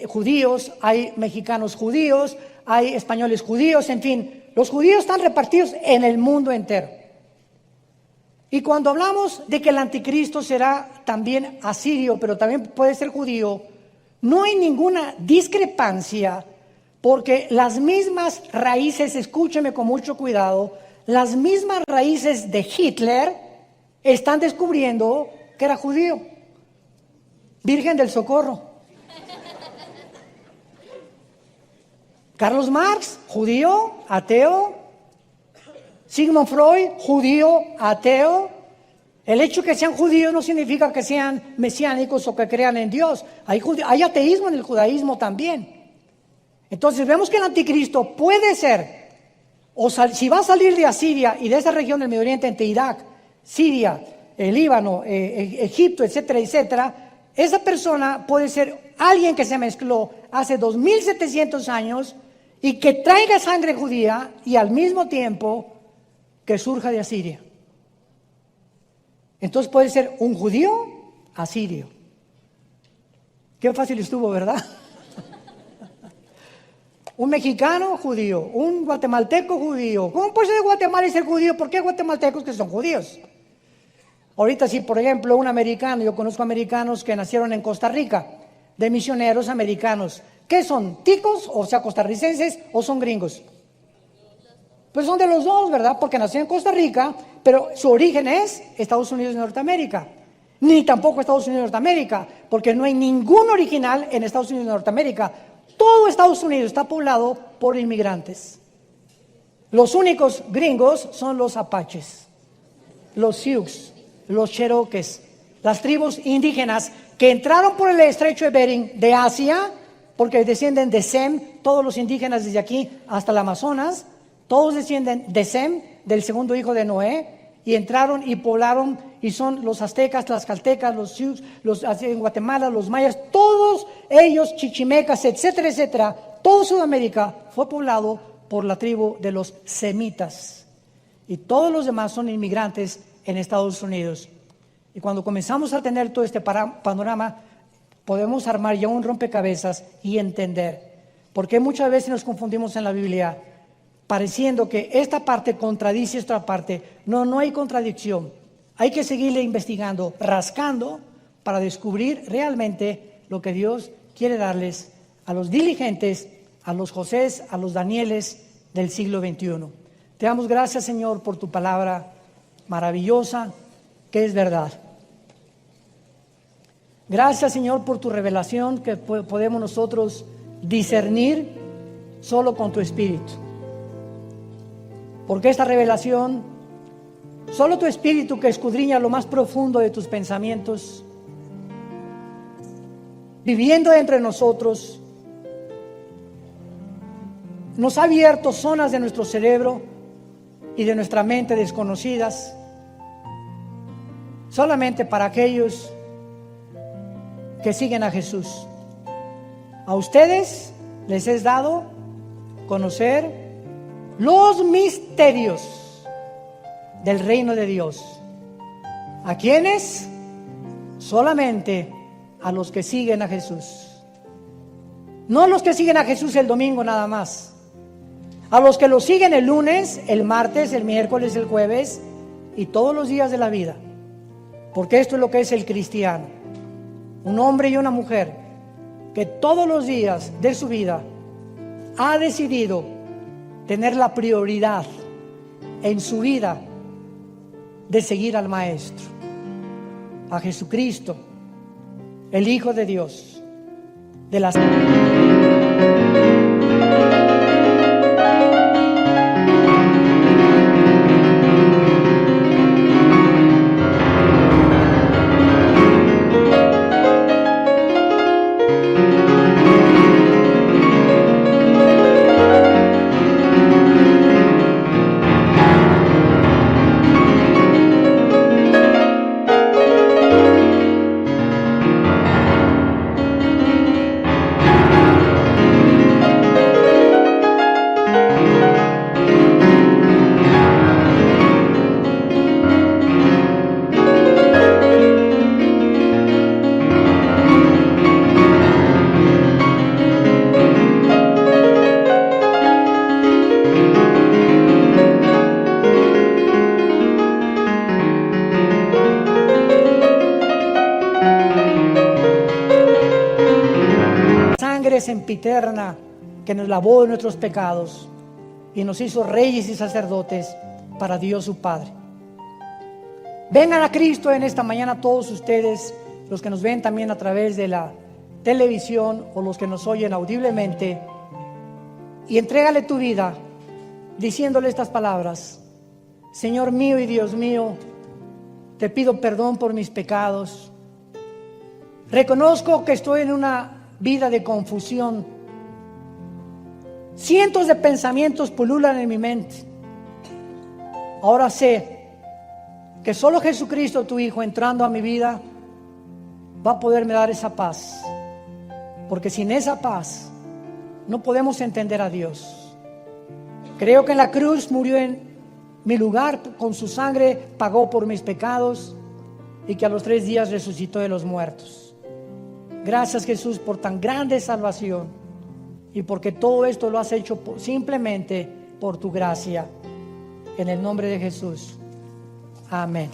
judíos, hay mexicanos judíos, hay españoles judíos, en fin, los judíos están repartidos en el mundo entero. Y cuando hablamos de que el anticristo será también asirio, pero también puede ser judío, no hay ninguna discrepancia, porque las mismas raíces, escúcheme con mucho cuidado, las mismas raíces de Hitler están descubriendo que era judío. Virgen del Socorro. Carlos Marx, judío, ateo. Sigmund Freud, judío, ateo. El hecho de que sean judíos no significa que sean mesiánicos o que crean en Dios. Hay ateísmo en el judaísmo también. Entonces vemos que el anticristo puede ser, si va a salir de Asiria y de esa región del Medio Oriente entre Irak, Siria, el Líbano, Egipto, etcétera, etcétera, esa persona puede ser alguien que se mezcló hace 2700 años y que traiga sangre judía y al mismo tiempo que surja de Asiria. Entonces puede ser un judío asirio. Qué fácil estuvo, ¿verdad? Un mexicano judío, un guatemalteco judío. ¿Cómo puede ser de Guatemala y ser judío? ¿Por qué guatemaltecos que son judíos? Ahorita si, por ejemplo, un americano, yo conozco americanos que nacieron en Costa Rica, de misioneros americanos. ¿Qué son? ¿Ticos, o sea, costarricenses, o son gringos? Pues son de los dos, ¿verdad? Porque nacieron en Costa Rica, pero su origen es Estados Unidos y Norteamérica. Ni tampoco Estados Unidos y Norteamérica, porque no hay ningún original en Estados Unidos y Norteamérica. Todo Estados Unidos está poblado por inmigrantes. Los únicos gringos son los apaches, los Sioux, los Cherokees, las tribus indígenas que entraron por el estrecho de Bering de Asia, porque descienden de Sem, todos los indígenas desde aquí hasta el Amazonas, todos descienden de Sem, del segundo hijo de Noé, y entraron y poblaron, y son los aztecas, las caltecas, los sioux, los en Guatemala, los mayas, todos ellos, chichimecas, etcétera, etcétera. Todo Sudamérica fue poblado por la tribu de los semitas, y todos los demás son inmigrantes en Estados Unidos. Y cuando comenzamos a tener todo este panorama, podemos armar ya un rompecabezas y entender. Porque muchas veces nos confundimos en la Biblia, pareciendo que esta parte contradice esta parte. No hay contradicción. Hay que seguirle investigando, rascando, para descubrir realmente lo que Dios quiere darles a los diligentes, a los Josés, a los Danieles del siglo XXI. Te damos gracias, Señor, por tu palabra maravillosa, que es verdad. Gracias, Señor, por tu revelación que podemos nosotros discernir solo con tu Espíritu. Porque esta revelación, solo tu Espíritu que escudriña lo más profundo de tus pensamientos, viviendo entre nosotros, nos ha abierto zonas de nuestro cerebro y de nuestra mente desconocidas, solamente para aquellos que siguen a Jesús. A ustedes les es dado conocer los misterios del reino de Dios. ¿A quiénes? Solamente a los que siguen a Jesús. No los que siguen a Jesús el domingo nada más. A los que lo siguen el lunes, el martes, el miércoles, el jueves y todos los días de la vida. Porque esto es lo que es el cristiano. Un hombre y una mujer que todos los días de su vida ha decidido tener la prioridad en su vida de seguir al Maestro, a Jesucristo, el Hijo de Dios, de las... sempiterna que nos lavó de nuestros pecados y nos hizo reyes y sacerdotes para Dios su Padre. Vengan a Cristo en esta mañana todos ustedes, los que nos ven también a través de la televisión o los que nos oyen audiblemente, y entrégale tu vida diciéndole estas palabras: Señor mío y Dios mío, te pido perdón por mis pecados. Reconozco que estoy en una vida de confusión. Cientos de pensamientos pululan en mi mente. Ahora sé que solo Jesucristo, tu Hijo, entrando a mi vida, va a poderme dar esa paz. Porque sin esa paz no podemos entender a Dios. Creo que en la cruz murió en mi lugar, con su sangre pagó por mis pecados, y que a los 3 días resucitó de los muertos. Gracias, Jesús, por tan grande salvación, y porque todo esto lo has hecho simplemente por tu gracia. En el nombre de Jesús. Amén.